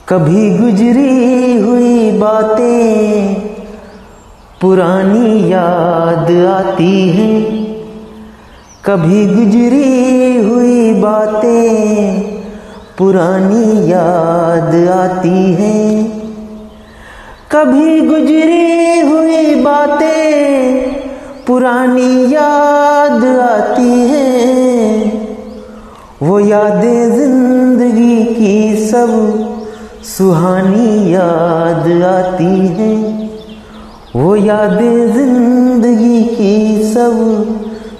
कभी गुजरी हुई बातें पुरानी याद आती हैं, कभी गुजरी हुई बातें पुरानी याद आती हैं, कभी गुजरी हुई बातें पुरानी याद आती हैं। वो यादें जिंदगी की सब सुहानी याद आती हैं, वो यादें जिंदगी की सब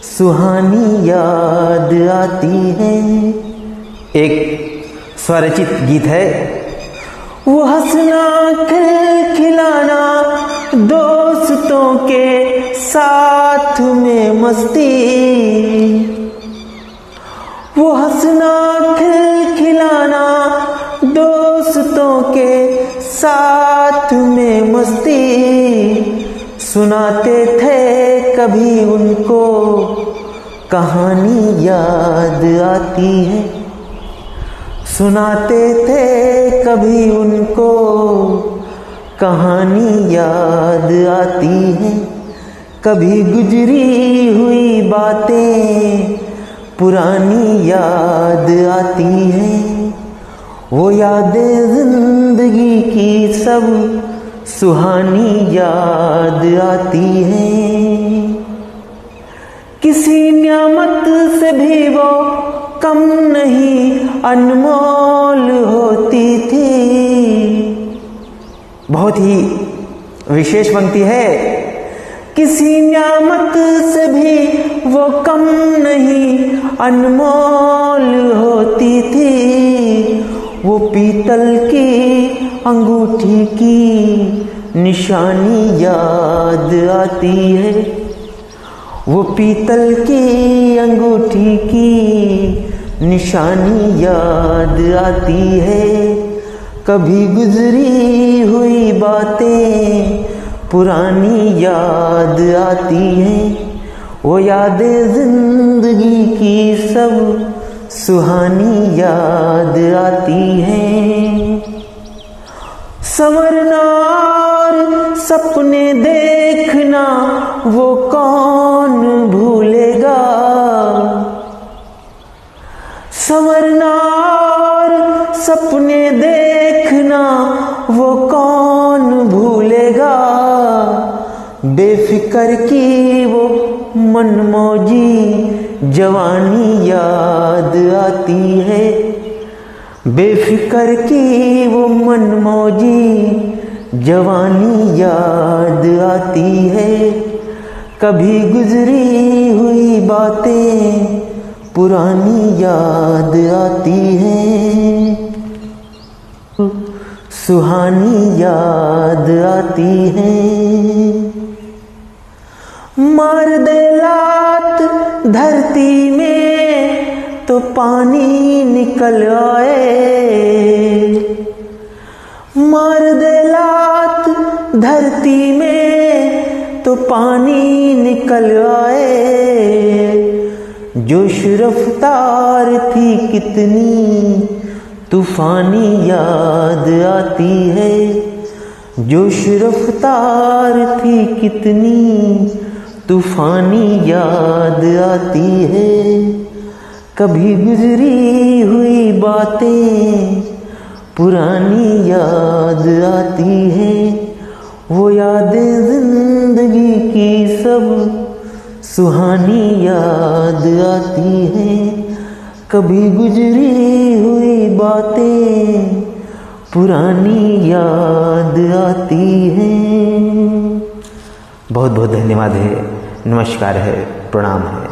सुहानी याद आती हैं। एक स्वरचित गीत है। वो हंसना खिलखिलाना दोस्तों के साथ में मस्ती, वो हंसना खिलखिलाना दोस्तों के साथ में मस्ती, सुनाते थे कभी उनको कहानी याद आती है, सुनाते थे कभी उनको कहानी याद आती है। कभी गुजरी हुई बातें पुरानी याद आती हैं, वो यादें जिंदगी की सब सुहानी याद आती हैं। किसी नियामत से भी वो कम नहीं अनमोल होती थी। बहुत ही विशेष पंक्ति है। किसी नियामत से भी वो कम नहीं अनमोल होती थी। वो पीतल की अंगूठी की निशानी याद आती है, वो पीतल की अंगूठी की निशानी याद आती है। कभी गुजरी हुई बातें पुरानी याद आती हैं, वो यादें जिंदगी की सब सुहानी याद आती हैं। संवरना और सपने देखना वो कौन भूलेगा, संवरना और सपने देखना वो कौन भूलेगा। बेफिक्र की वो मनमौजी जवानी याद आती है, बेफिक्र की वो मनमौजी जवानी याद आती है। कभी गुजरी हुई बातें पुरानी याद आती हैं, सुहानी याद आती हैं। मार दे लात धरती में तो पानी निकल आए, मार दे लात धरती में तो पानी निकल आए। जोश रफ्तार थी कितनी तूफानी याद आती है, जोश रफ्तार थी कितनी तूफानी याद आती है। कभी गुजरी हुई बातें पुरानी याद आती हैं, वो यादें जिंदगी की सब सुहानी याद आती हैं। कभी गुजरी हुई बातें पुरानी याद आती हैं। बहुत बहुत धन्यवाद है, नमस्कार है, प्रणाम है।